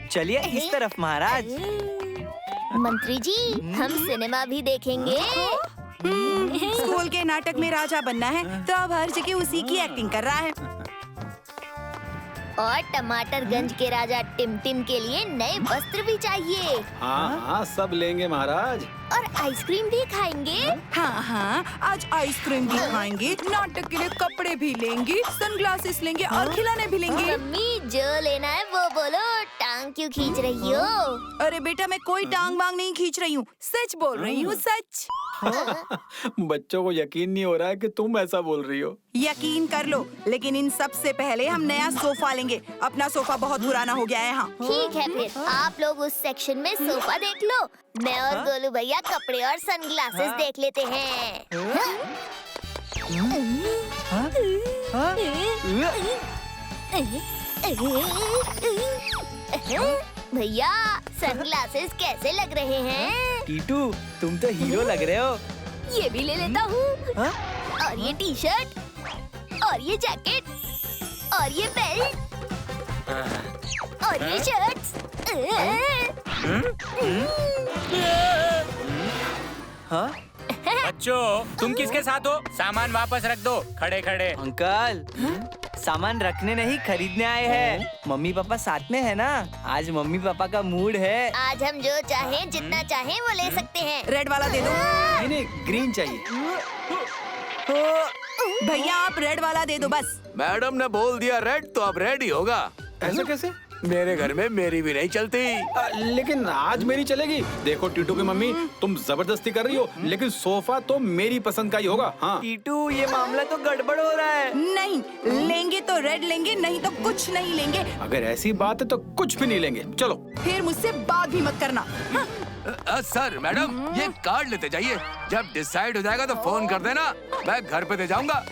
चलिए इस तरफ महाराज। मंत्री जी, हम सिनेमा भी देखेंगे। स्कूल के नाटक में राजा बनना है तो अब हर जगह उसी की एक्टिंग कर रहा है। और टमाटरगंज के राजा टिमटिम के लिए नए वस्त्र भी चाहिए। हाँ हाँ, सब लेंगे महाराज। और आइसक्रीम भी खाएंगे। हाँ हाँ, आज आइसक्रीम भी खाएंगे, नाटक के लिए कपड़े भी लेंगे, सनग्लासेस लेंगे और खिलौने भी लेंगे। मम्मी, जो लेना है वो बोलो, टांग क्यों खींच रही हो? अरे बेटा, मैं कोई टांग वांग नहीं खींच रही हूँ, सच बोल रही हूँ, सच। बच्चों को यकीन नहीं हो रहा है कि तुम ऐसा बोल रही हो। यकीन कर लो, लेकिन इन सब से पहले हम नया सोफा लेंगे। अपना सोफा बहुत पुराना हो गया है। हाँ ठीक है, फिर आप लोग उस सेक्शन में सोफा देख लो, मैं और गोलू भैया कपड़े और सनग्लासेस देख लेते हैं। भैया, सनग्लासेस कैसे लग रहे हैं? टीटू, तुम तो हीरो लग रहे हो। ये भी ले लेता हूँ। और ये टी शर्ट, और ये जैकेट, और ये बेल्ट, और ये शर्ट्स। हाँ? बच्चों, तुम किसके साथ हो? सामान वापस रख दो, खड़े खड़े। अंकल, सामान रखने नहीं खरीदने आए हैं। मम्मी पापा साथ में है ना, आज मम्मी पापा का मूड है। आज हम जो चाहें, जितना चाहें वो ले सकते हैं। रेड वाला दे दो। नहीं नहीं, ग्रीन चाहिए। भैया आप रेड वाला दे दो बस। मैडम ने बोल दिया रेड तो अब रेड ही होगा। ऐसा कैसे? मेरे घर में मेरी भी नहीं चलती। लेकिन आज मेरी चलेगी। देखो टीटू की मम्मी, तुम जबरदस्ती कर रही हो, लेकिन सोफा तो मेरी पसंद का ही होगा। हाँ टीटू, ये मामला तो गड़बड़ हो रहा है। नहीं, लेंगे तो रेड लेंगे, नहीं तो कुछ नहीं लेंगे। अगर ऐसी बात है तो कुछ भी नहीं लेंगे। चलो। फिर मुझसे बात भी मत करना। हाँ। सर मैडम, ये कार्ड लेते जाइए, जब डिसाइड हो जाएगा तो फोन कर देना, मैं घर पे दे जाऊंगा।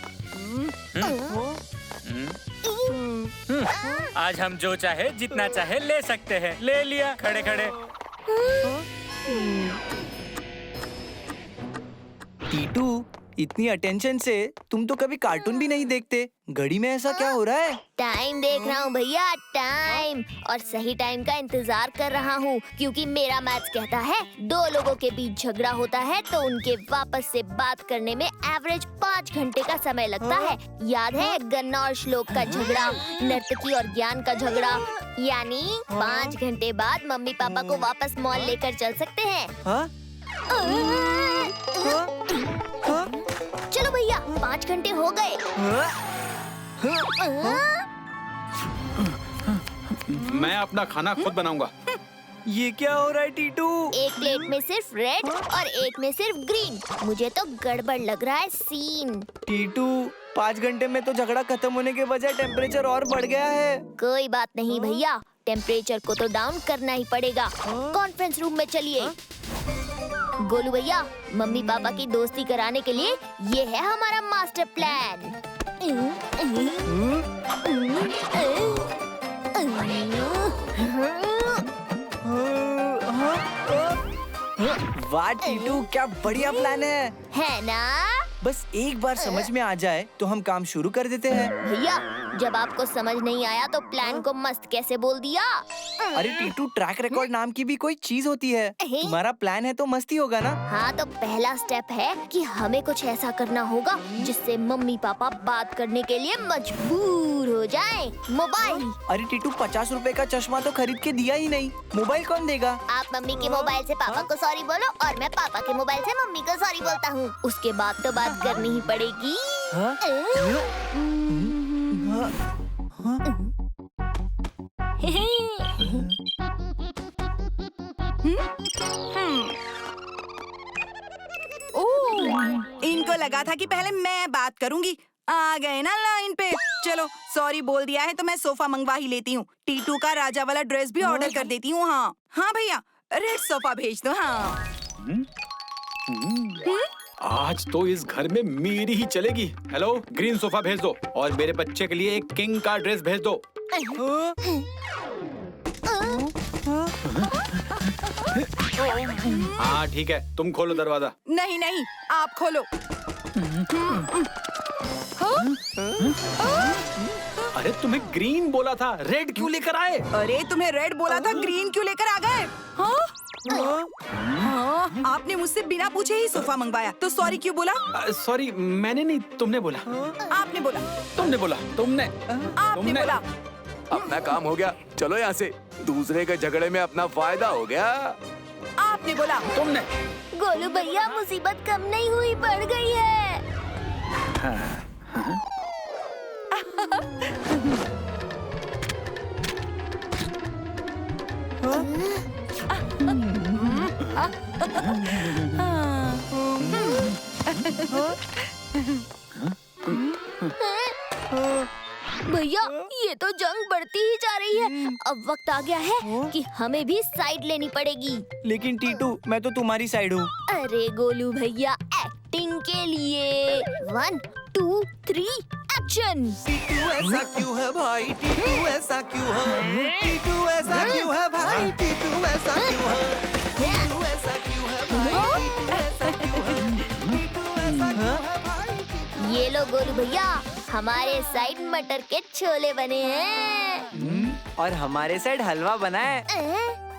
आज हम जो चाहे, जितना चाहे ले सकते हैं। ले लिया, खड़े खड़े। टीटू, इतनी अटेंशन से तुम तो कभी कार्टून भी नहीं देखते। घड़ी में ऐसा क्या हो रहा है? टाइम देख रहा हूँ भैया, टाइम। और सही टाइम का इंतजार कर रहा हूँ, क्योंकि मेरा मैथ्स कहता है 2 लोगों के बीच झगड़ा होता है तो उनके वापस से बात करने में एवरेज 5 घंटे का समय लगता है। याद है गन्ना और श्लोक का झगड़ा, नर्तकी और ज्ञान का झगड़ा। यानी 5 घंटे बाद मम्मी पापा को वापस मॉल लेकर चल सकते हैं। हाँ? चलो भैया, 5 घंटे हो गए। मैं अपना खाना खुद बनाऊंगा। ये क्या हो रहा है टीटू? एक प्लेट में सिर्फ रेड और एक में सिर्फ ग्रीन। मुझे तो गड़बड़ लग रहा है सीन। टीटू, 5 घंटे में तो झगड़ा खत्म होने के बजाय टेम्परेचर और बढ़ गया है। कोई बात नहीं भैया, टेम्परेचर को तो डाउन करना ही पड़ेगा। कॉन्फ्रेंस रूम में चलिए। गोलू भैया, मम्मी पापा की दोस्ती कराने के लिए ये है हमारा मास्टर प्लान। वाह टीटू, क्या बढ़िया प्लान है ना? बस एक बार समझ में आ जाए तो हम काम शुरू कर देते हैं। भैया, जब आपको समझ नहीं आया तो प्लान को मस्त कैसे बोल दिया? अरे टीटू, ट्रैक रिकॉर्ड नाम की भी कोई चीज होती है। तुम्हारा प्लान है तो मस्ती होगा ना? हाँ, तो पहला स्टेप है कि हमें कुछ ऐसा करना होगा जिससे मम्मी पापा बात करने के लिए मजबूर हो जाएं। मोबाइल। अरे टीटू, 50 रुपए का चश्मा तो खरीद के दिया ही नहीं, मोबाइल कौन देगा? आप मम्मी के मोबाइल से पापा को सॉरी बोलो और मैं पापा के मोबाइल से मम्मी को सॉरी बोलता हूँ। उसके बाद तो बात करनी ही पड़ेगी। इनको लगा था कि पहले मैं बात करूंगी, आ गए ना लाइन पे। चलो, सॉरी बोल दिया है तो मैं सोफा मंगवा ही लेती हूँ। टीटू का राजा वाला ड्रेस भी ऑर्डर कर देती हूँ। हाँ हाँ भैया, रेड सोफा भेज दो। हाँ। आज तो इस घर में मेरी ही चलेगी। हेलो, ग्रीन सोफा भेज दो और मेरे बच्चे के लिए एक किंग का ड्रेस भेज दो। हाँ ठीक है, तुम खोलो दरवाजा। नहीं नहीं, आप खोलो। अरे तुम्हें ग्रीन बोला था, रेड क्यों लेकर आए? अरे तुम्हें रेड बोला था, ग्रीन क्यों लेकर आ गए? हाँ? हाँ, आपने मुझसे बिना पूछे ही सोफा मंगवाया, तो सॉरी क्यों बोला? सॉरी, मैंने नहीं, तुमने बोला। आपने बोला। तुमने बोला। तुमने आपने बोला। अपना काम हो गया, चलो यहाँ से। दूसरे के झगड़े में अपना फायदा हो गया। आपने बोला। तुमने। गोलू भैया, मुसीबत कम नहीं हुई, बढ़ गई है। भैया, ये तो जंग बढ़ती ही जा रही है। अब वक्त आ गया है कि हमें भी साइड लेनी पड़ेगी। लेकिन टीटू, मैं तो तुम्हारी साइड हूँ। अरे गोलू भैया, एक्टिंग के लिए 1 2 3 एक्शन। टीटू ऐसा क्यों है भाई, टीटू ऐसा क्यों है, टीटू ऐसा क्यों है भाई, टीटू ऐसा क्यों है, टीटू ऐसा क्यों है भाई, टीटू ऐसा क्यों है, टीटू ऐसा क्यों है भाई। ये लो गोलू भैया, हमारे साइड मटर के छोले बने हैं। और हमारे साइड हलवा बना है।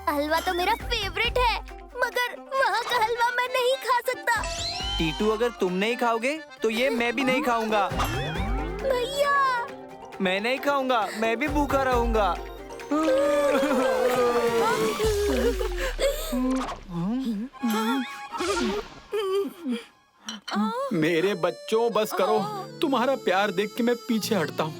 हलवा तो मेरा फेवरेट है, मगर वहाँ का हलवा मैं नहीं खा सकता। टीटू, अगर तुम नहीं खाओगे तो ये मैं भी नहीं खाऊंगा। भैया, मैं नहीं खाऊंगा, मैं भी भूखा रहूंगा। मेरे बच्चों, बस करो। तुम्हारा प्यार देख के मैं पीछे हटता हूँ।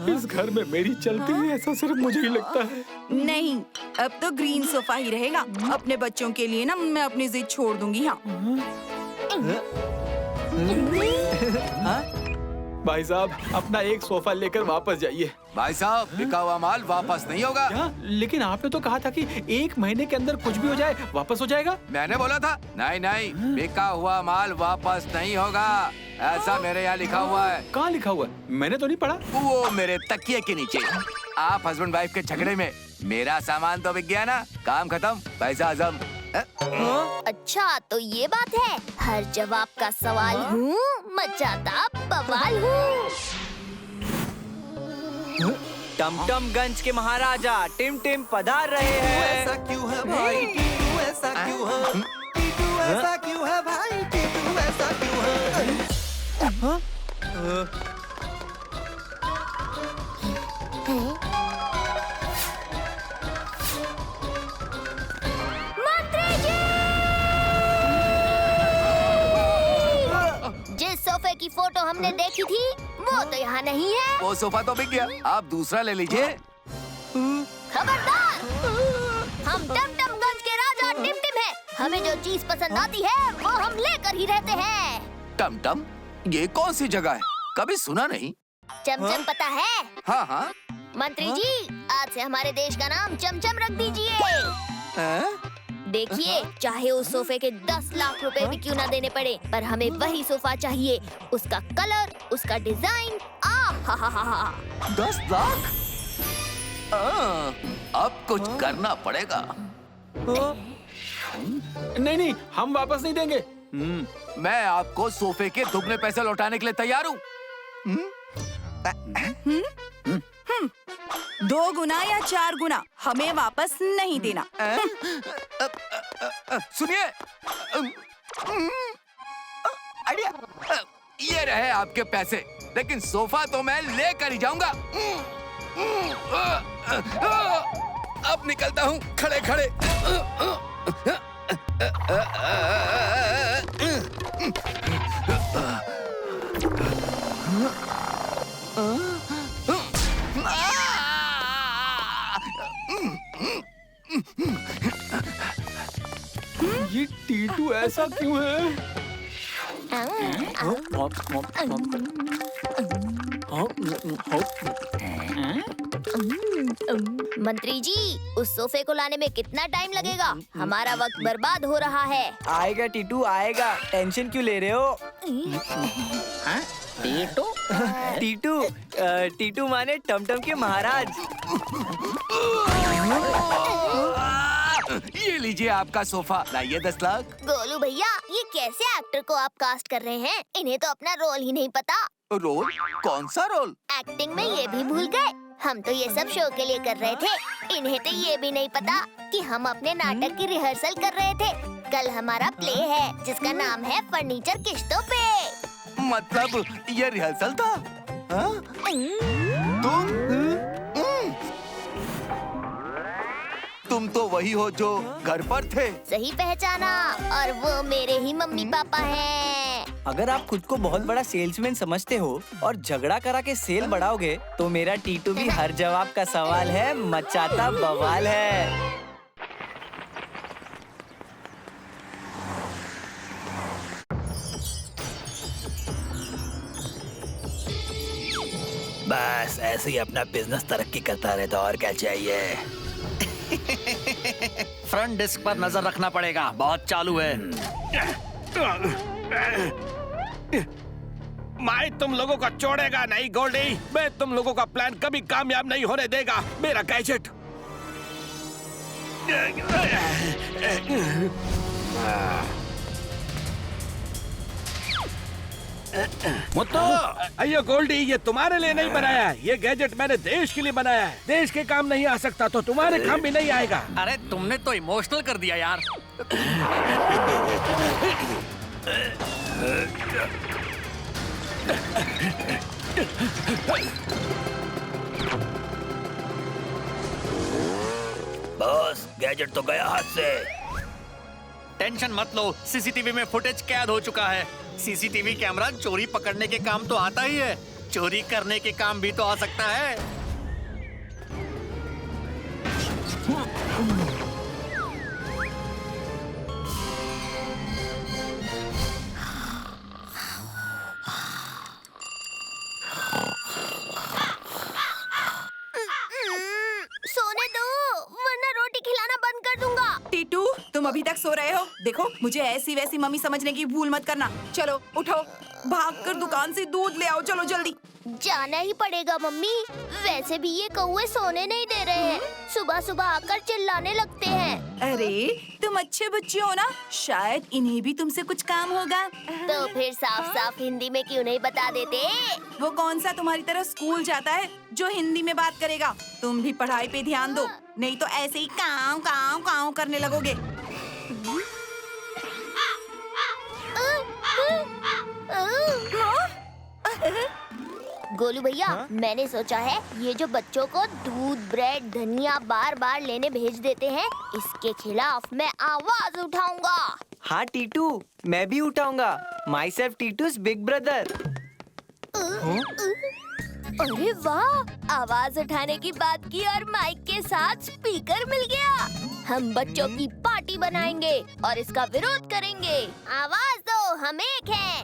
इस घर में मेरी चलती है, ऐसा सिर्फ मुझे ही लगता है। नहीं, अब तो ग्रीन सोफा ही रहेगा। अपने बच्चों के लिए ना मैं अपनी जिद छोड़ दूंगी। हाँ। भाई साहब, अपना एक सोफा लेकर वापस जाइए। भाई साहब, बिका हुआ माल वापस नहीं होगा। क्या? लेकिन आपने तो कहा था कि 1 महीने के अंदर कुछ भी हो जाए वापस हो जाएगा। मैंने बोला था नहीं नहीं, बिका हुआ माल वापस नहीं होगा, ऐसा मेरे यहाँ लिखा हुआ है। कहाँ लिखा हुआ है? मैंने तो नहीं पढ़ा। वो मेरे तकिए के नीचे। आप हस्बैंड वाइफ के झगड़े में मेरा सामान तो बिक गया ना, काम खत्म, पैसा हजम। अच्छा तो ये बात है। हर जवाब का सवाल हूँ, मचाता बवाल हूँ। टमटमगंज के महाराजा टिम टिम पधार रहे हैं। ऐसा क्यों है भाई, टीटू ऐसा क्यों है, टीटू ऐसा क्यों है भाई, टीटू ऐसा क्यों है। जिस सोफे की फोटो हमने देखी थी वो तो यहाँ नहीं है। वो सोफा तो बिक गया, आप दूसरा ले लीजिए। खबरदार, हम टमटमगंज के राजा टिम टिम हैं। हमें जो चीज पसंद आती है वो हम लेकर ही रहते हैं। टमटम, ये कौन सी जगह है? कभी सुना नहीं। चमचम पता है? हाँ हाँ। मंत्री जी, आज से हमारे देश का नाम चमचम रख दीजिए। देखिए, चाहे उस सोफे के 10 लाख रुपए भी क्यों ना देने पड़े, पर हमें वही सोफा चाहिए। उसका कलर, उसका डिजाइन, हा 10 लाख? अब कुछ करना पड़ेगा। नहीं नहीं, हम वापस नहीं देंगे। मैं आपको सोफे के दुगने पैसे लौटाने के लिए तैयार हूँ। 2 गुना या 4 गुना हमें वापस नहीं देना। सुनिए, आइडिया, ये रहे आपके पैसे, लेकिन सोफा तो मैं लेकर ही जाऊंगा। अब निकलता हूँ खड़े खड़े। ये टीटू ऐसा क्यों है? मंत्री जी, उस सोफे को लाने में कितना टाइम लगेगा? हमारा वक्त बर्बाद हो रहा है। आएगा टीटू, आएगा। टेंशन क्यों ले रहे हो? टीटू? टीटू, टीटू माने टमटम के महाराज। ये लीजिए आपका सोफा, लाइए 10 लाख। गोलू भैया, ये कैसे एक्टर को आप कास्ट कर रहे हैं? इन्हें तो अपना रोल ही नहीं पता। रोल? कौन सा रोल? एक्टिंग में ये भी भूल गए? हम तो ये सब शो के लिए कर रहे थे। इन्हें तो ये भी नहीं पता कि हम अपने नाटक की रिहर्सल कर रहे थे। कल हमारा प्ले है जिसका नाम है फर्नीचर किश्तों पे। मतलब ये रिहर्सल था? हाँ? तुम तो वही हो जो घर पर थे। सही पहचाना, और वो मेरे ही मम्मी पापा हैं। अगर आप खुद को बहुत बड़ा सेल्समैन समझते हो और झगड़ा करा के सेल बढ़ाओगे तो मेरा टीटू भी हर जवाब का सवाल है, मचाता बवाल है। बस ऐसे ही अपना बिजनेस तरक्की करता रहता, और क्या चाहिए। फ्रंट डिस्क पर नजर रखना पड़ेगा, बहुत चालू है। मैं तुम लोगों को छोड़ेगा नहीं गोल्डी। मैं तुम लोगों का प्लान कभी कामयाब नहीं होने देगा। मेरा गैजेट। मुत्तू, अयो गोल्डी, ये तुम्हारे लिए नहीं बनाया है। ये गैजेट मैंने देश के लिए बनाया है। देश के काम नहीं आ सकता तो तुम्हारे काम भी नहीं आएगा। अरे तुमने तो इमोशनल कर दिया यार। बॉस, गैजेट तो गया हाथ से। टेंशन मत लो, सीसीटीवी में फुटेज कैद हो चुका है। सीसीटीवी कैमरा चोरी पकड़ने के काम तो आता ही है, चोरी करने के काम भी तो आ सकता है। सोने दो, वरना रोटी खिलाना बंद कर दूंगा। टीटू, तुम अभी तक सो रहे हो? देखो, मुझे ऐसी वैसी मम्मी समझने की भूल मत करना। चलो उठो, भागकर दुकान से दूध ले आओ। चलो जल्दी। जाना ही पड़ेगा मम्मी। वैसे भी ये कौवे सोने नहीं दे रहे हैं, सुबह सुबह आकर चिल्लाने लगते हैं। अरे तुम अच्छे बच्चे हो ना, शायद इन्हें भी तुमसे कुछ काम होगा। तो फिर साफ साफ हिंदी में क्यों नहीं बता देते? वो कौन सा तुम्हारी तरह स्कूल जाता है जो हिंदी में बात करेगा? तुम भी पढ़ाई पे ध्यान दो, नहीं तो ऐसे ही काव काव काव करने लगोगे। गोलू भैया, मैंने सोचा है ये जो बच्चों को दूध, ब्रेड, धनिया बार बार लेने भेज देते हैं, इसके खिलाफ मैं आवाज उठाऊंगा। हाँ टीटू, मैं भी उठाऊंगा। Myself Titu's big brother. अरे वाह, आवाज उठाने की बात की और माइक के साथ स्पीकर मिल गया। हम बच्चों की पार्टी बनाएंगे और इसका विरोध करेंगे। आवाज दो, हम एक हैं।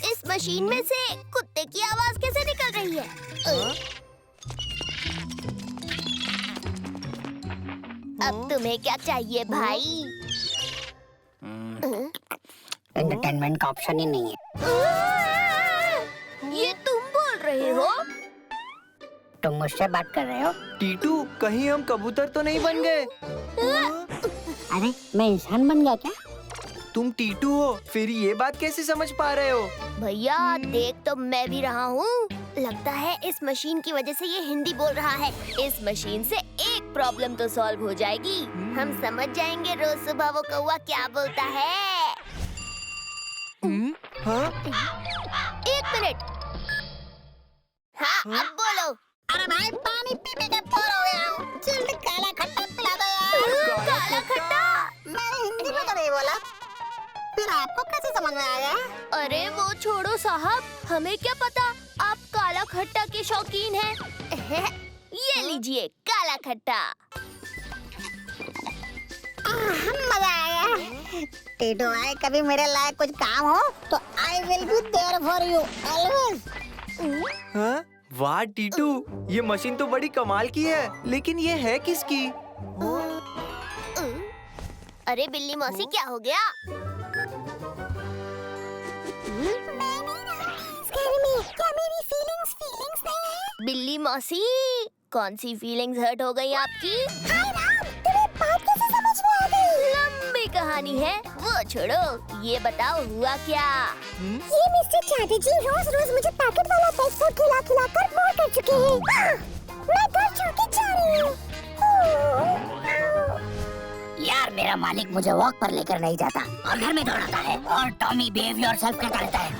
इस मशीन में से कुत्ते की आवाज कैसे निकल रही है? अब तुम्हें क्या चाहिए भाई? एंटरटेनमेंट का ऑप्शन ही नहीं है। ये तुम बोल रहे हो? तुम मुझसे बात कर रहे हो? टीटू, कहीं हम कबूतर तो नहीं बन गए? अरे मैं इंसान बन गया क्या? तुम टीटू हो, फिर ये बात कैसे समझ पा रहे हो? भैया देख तो मैं भी रहा हूँ। लगता है इस मशीन की वजह से ये हिंदी बोल रहा है। इस मशीन से एक प्रॉब्लम तो सॉल्व हो जाएगी। हम समझ जाएंगे रोज सुबह वो कौवा क्या बोलता है। हाँ? एक मिनट। हाँ, अब बोलो। अरे भाई, पानी पी पी के बोर हो गया हूँ। जल्दी काला खट्टा पिला दो यार। काला खट्टा? मैंने हिंदी में तो नहीं बोला, फिर आपको कैसे समझ में आया? अरे वो छोड़ो साहब, हमें क्या पता आप काला खट्टा के शौकीन हैं। ये लीजिए काला खट्टा। मजा आया। टीटू भाई, कभी मेरे लायक कुछ काम हो तो I will be there for you always. हाँ? वाह टीटू, ये मशीन तो बड़ी कमाल की है, लेकिन ये है किसकी? अरे बिल्ली मौसी, क्या हो गया? क्या मेरी फीलिंग्स नहीं है? बिल्ली मौसी, कौन सी फीलिंग्स हर्ट हो गई आपकी? हाय राम, तुम्हें बात कैसे समझ में आ गई? लंबी कहानी है, वो छोड़ो, ये बताओ हुआ क्या? ये मिस्टर चैटर्जी रोज रोज मुझे पैकेट वाला पेट फूड खिला खिला कर बोर कर चुके हैं। मैं घर छोड़ के जा रही हूँ। यार मेरा मालिक मुझे वॉक पर लेकर नहीं जाता और घर में दौड़ाता है और टॉमी बिहेव योरसेल्फ करता रहता है।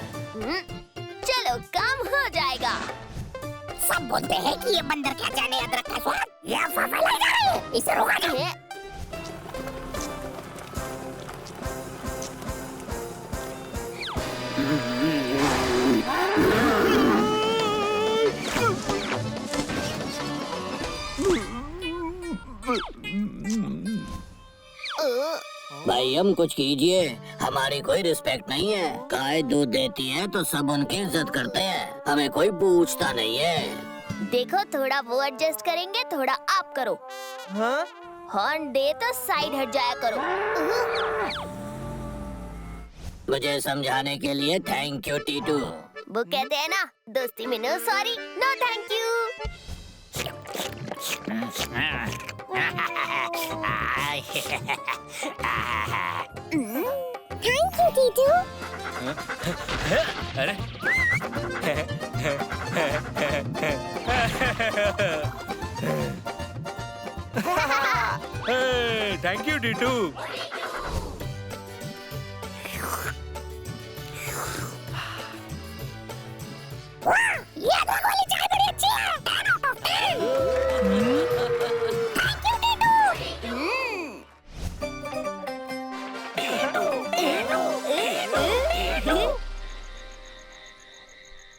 चलो काम हो जाएगा। सब बोलते हैं कि ये बंदर क्या जाने अदरक का स्वाद या फाफा ला जा रहे हैं। इसे रोका जाए। भाई हम कुछ कीजिए, हमारी कोई रिस्पेक्ट नहीं है। गाय दूध देती है तो सब उनकी इज्जत करते हैं, हमें कोई पूछता नहीं है। देखो थोड़ा वो एडजस्ट करेंगे, थोड़ा आप करो। हाँ? हॉर्न दे तो साइड हट जाया करो। मुझे समझाने के लिए थैंक यू टीटू। वो कहते हैं ना, दोस्ती में no sorry no thank you. Thank you Titu. अरे थैंक यू टीटू। ये वाली चाय बड़ी अच्छी है। 10 out of 10। Thank you Titu.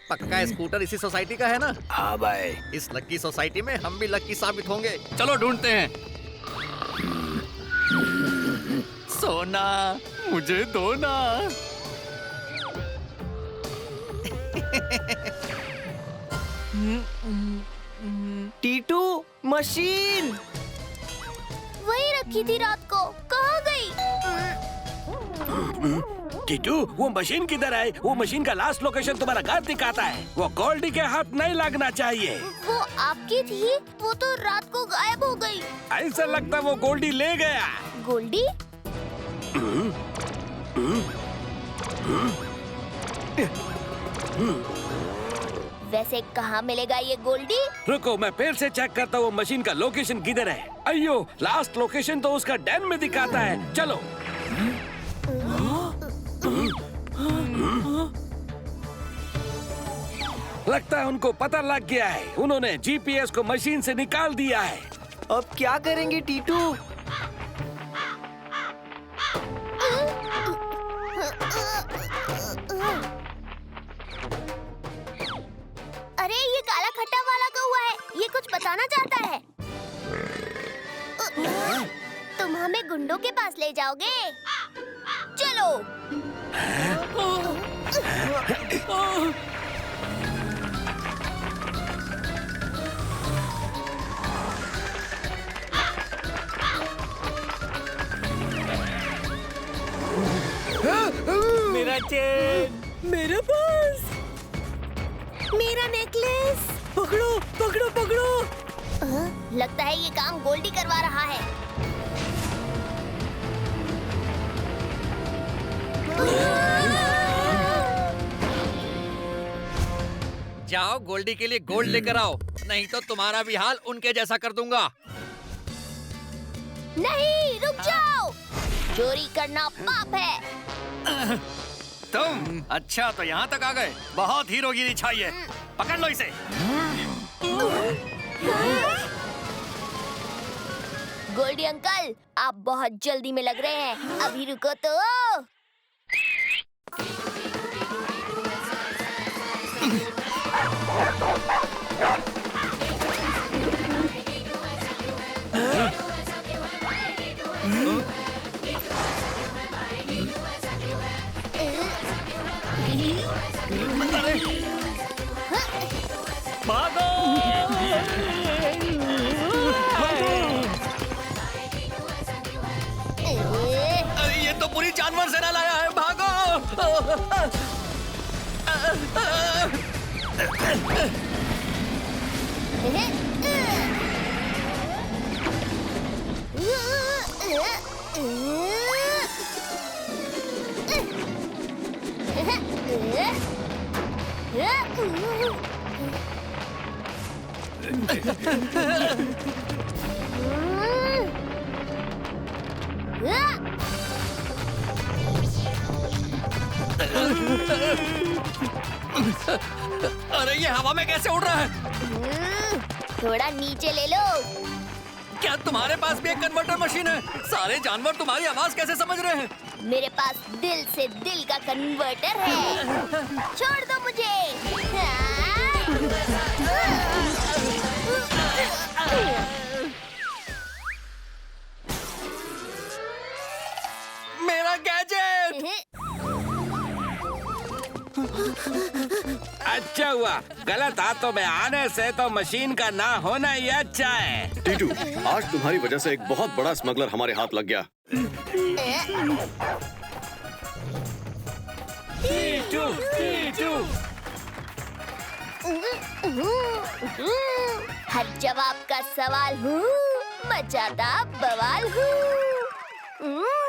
पक्का स्कूटर इसी सोसाइटी का है ना? हाँ भाई। इस लक्की सोसाइटी में हम भी लक्की साबित होंगे। चलो ढूंढते हैं। सोना मुझे दो ना। टीटू मशीन वही रखी थी रात को, कहाँ गई? टीटू वो मशीन किधर है? वो मशीन का लास्ट लोकेशन तुम्हारा घर दिखाता है। वो गोल्डी के हाथ नहीं लगना चाहिए। वो आपकी थी, वो तो रात को गायब हो गई। ऐसा लगता वो गोल्डी ले गया। गोल्डी? वैसे कहाँ मिलेगा ये गोल्डी? रुको मैं फिर से चेक करता हूँ वो मशीन का लोकेशन किधर है। अयो लास्ट लोकेशन तो उसका डैन में दिखाता है। चलो। लगता है उनको पता लग गया है। उन्होंने जीपीएस को मशीन से निकाल दिया है। अब क्या करेंगे टीटू? अरे ये काला खट्टा वाला कौवा है, ये कुछ बताना चाहता है। तुम हमें गुंडों के पास ले जाओगे? चलो। मेरा चेन, मेरा पर्स, मेरा नेकलेस। पकड़ो पकड़ो पकड़ो। लगता है ये काम गोल्डी करवा रहा है। जाओ गोल्डी के लिए गोल्ड लेकर आओ, नहीं तो तुम्हारा भी हाल उनके जैसा कर दूंगा। नहीं रुक जाओ, चोरी करना पाप है। तुम अच्छा तो यहाँ तक आ गए, बहुत हीरोगिरी चाहिए। पकड़ लो इसे। गोल्डी अंकल आप बहुत जल्दी में लग रहे हैं, अभी रुको तो। भागो! ये तो पूरी जानवर सेना लाया है, भागो! अरे ये हवा में कैसे उड़ रहा है? थोड़ा नीचे ले लो। क्या तुम्हारे पास भी एक कन्वर्टर मशीन है? सारे जानवर तुम्हारी आवाज कैसे समझ रहे हैं? मेरे पास दिल से दिल का कन्वर्टर है। छोड़ दो मुझे। मेरा गैजेट! अच्छा हुआ, गलत हाथों में आने से तो मशीन का ना होना ही अच्छा है। टीटू, आज तुम्हारी वजह से एक बहुत बड़ा स्मगलर हमारे हाथ लग गया। टीटू, टीटू। हर जवाब का सवाल हूँ, मचाता बवाल हूँ।